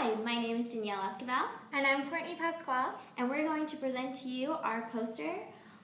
Hi, my name is Danielle Escobar. And I'm Courtney Pasquale. And we're going to present to you our poster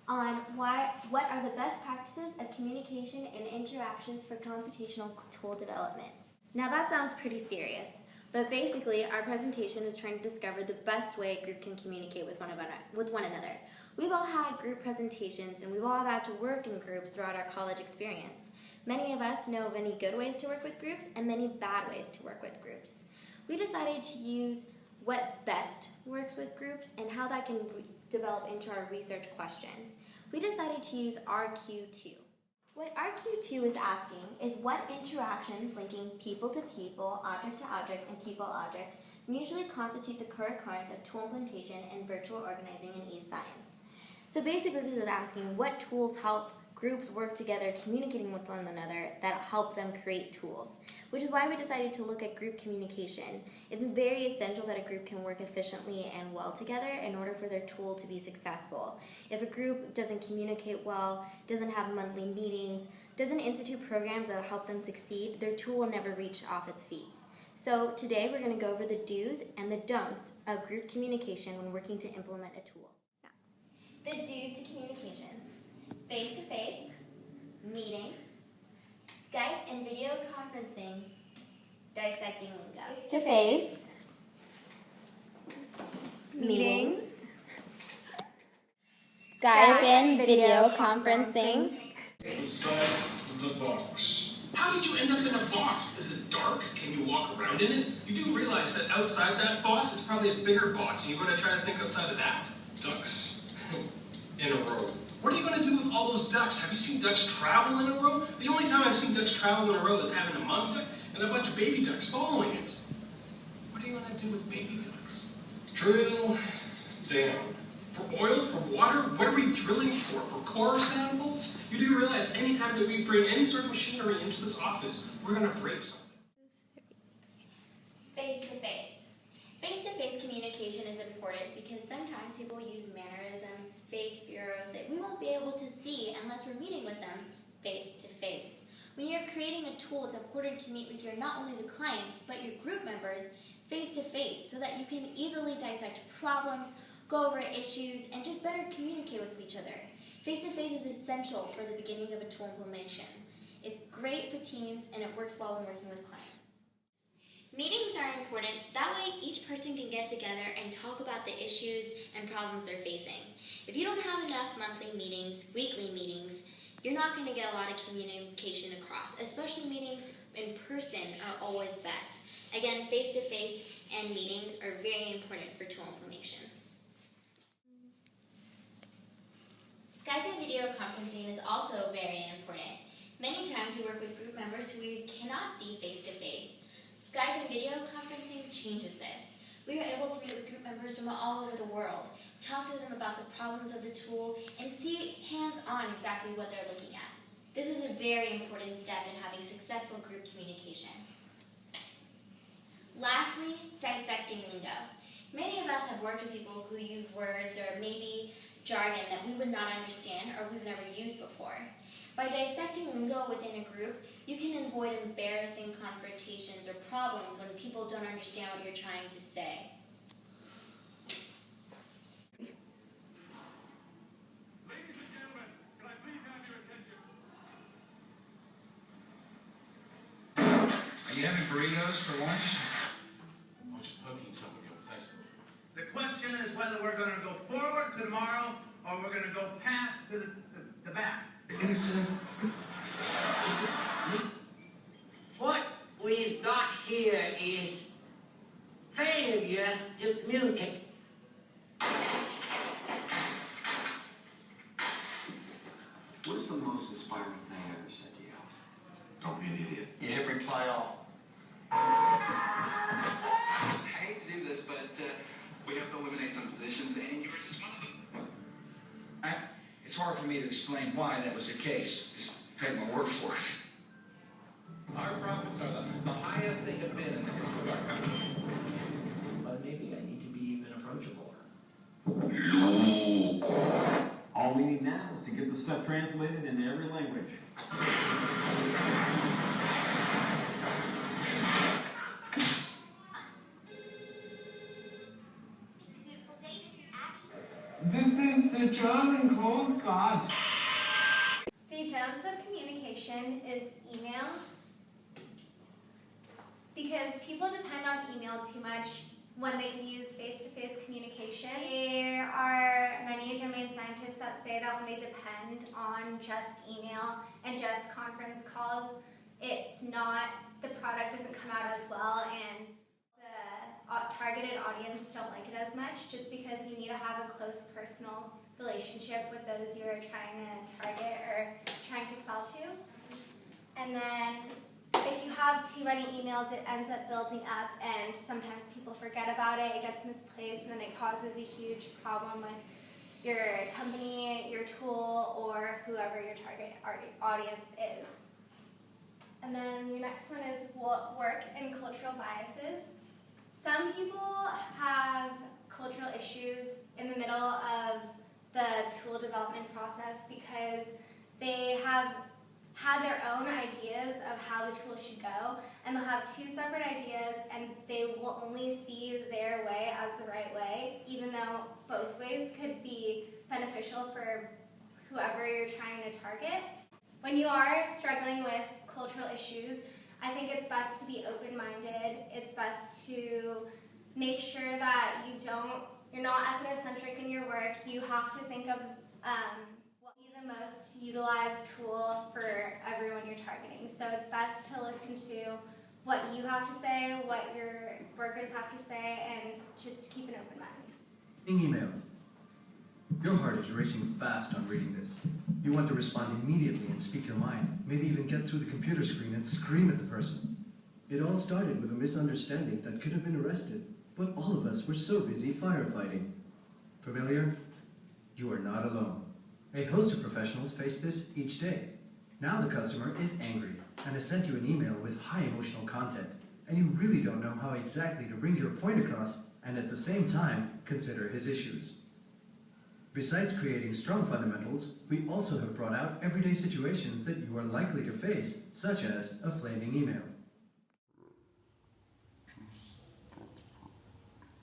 on what are the best practices of communication and interactions for computational tool development. Now that sounds pretty serious, but basically our presentation is trying to discover the best way a group can communicate with one another. We've all had group presentations and we've all had to work in groups throughout our college experience. Many of us know of many good ways to work with groups and many bad ways to work with groups. We decided to use what best works with groups and how that can develop into our research question. We decided to use RQ2. What RQ2 is asking is what interactions linking people to people, object to object, and people-object mutually constitute the co-occurrence of tool implementation and virtual organizing in e-science. So basically this is asking what tools help groups work together, communicating with one another, that help them create tools, which is why we decided to look at group communication. It's very essential that a group can work efficiently and well together in order for their tool to be successful. If a group doesn't communicate well, doesn't have monthly meetings, doesn't institute programs that will help them succeed, their tool will never reach off its feet. So today we're going to go over the do's and the don'ts of group communication when working to implement a tool. The do's to communication: face-to-face, meetings, Skype and video conferencing, dissecting lingo. Face-to-face, meetings, Skype and video conferencing. Inside the box. How did you end up in a box? Is it dark? Can you walk around in it? You do realize that outside that box is probably a bigger box, and you're going to try to think outside of that? Ducks in a row. What are you going to do with all those ducks? Have you seen ducks travel in a row? The only time I've seen ducks travel in a row is having a mom duck and a bunch of baby ducks following it. What are you going to do with baby ducks? Drill down. For oil? For water? What are we drilling for? For core samples? You do realize anytime that we bring any sort of machinery into this office, we're going to break something. Face-to-face. Face-to-face communication is important because sometimes people use mannerisms, face furrows that we won't be able to see unless we're meeting with them face-to-face. When you're creating a tool, it's important to meet with not only the clients, but your group members face-to-face so that you can easily dissect problems, go over issues, and just better communicate with each other. Face-to-face is essential for the beginning of a tool implementation. It's great for teams and it works well when working with clients. Meetings are important. That way each person can get together and talk about the issues and problems they're facing. If you don't have enough monthly meetings, weekly meetings, you're not going to get a lot of communication across. Especially meetings in person are always best. Again, face-to-face and meetings are very important for tool implementation. Skype and video conferencing is also very important. Many times we work with group members who we cannot see face-to-face. Skype and video conferencing changes this. We are able to meet with group members from all over the world, talk to them about the problems of the tool, and see hands-on exactly what they're looking at. This is a very important step in having successful group communication. Lastly, dissecting lingo. Many of us have worked with people who use words or maybe jargon that we would not understand or we've never used before. By dissecting lingo within a group, you can avoid embarrassing confrontations or problems when people don't understand what you're trying to say. Ladies and gentlemen, can I please have your attention? Are you having burritos for lunch? I'm just poking somebody on Facebook. The question is whether we're going to go forward to tomorrow or we're going to go past to the back. Innocent. What we've got here is failure to communicate. What is the most inspiring thing I ever said to you? Don't be an idiot. You hit reply all. I hate to do this, but we have to eliminate some positions, and yours is one of them. It's hard for me to explain why that was the case. Just take my word for it. Our profits are the highest they have been in the history of our company. But maybe I need to be even approachable. All we need now is to get the stuff translated into every language. German Coast Guard. The don'ts of communication is email. Because people depend on email too much when they can use face-to-face communication. There are many domain scientists that say that when they depend on just email and just conference calls, the product doesn't come out as well, and the targeted audience don't like it as much, just because you need to have a close personal relationship with those you're trying to target or trying to sell to. And then if you have too many emails, it ends up building up, and sometimes people forget about it, it gets misplaced, and then it causes a huge problem with your company, your tool, or whoever your target audience is. And then your next one is work and cultural biases. Some people have cultural issues in the middle of the tool development process because they have had their own ideas of how the tool should go, and they'll have two separate ideas, and they will only see their way as the right way, even though both ways could be beneficial for whoever you're trying to target. When you are struggling with cultural issues, I think it's best to be open-minded. It's best to make sure that you're not ethnocentric in your work. You have to think of what will be the most utilized tool for everyone you're targeting. So it's best to listen to what you have to say, what your workers have to say, and just keep an open mind. Email. Your heart is racing fast on reading this. You want to respond immediately and speak your mind, maybe even get through the computer screen and scream at the person. It all started with a misunderstanding that could have been arrested, but all of us were so busy firefighting. Familiar? You are not alone. A host of professionals face this each day. Now the customer is angry and has sent you an email with high emotional content, and you really don't know how exactly to bring your point across and at the same time consider his issues. Besides creating strong fundamentals, we also have brought out everyday situations that you are likely to face, such as a flaming email.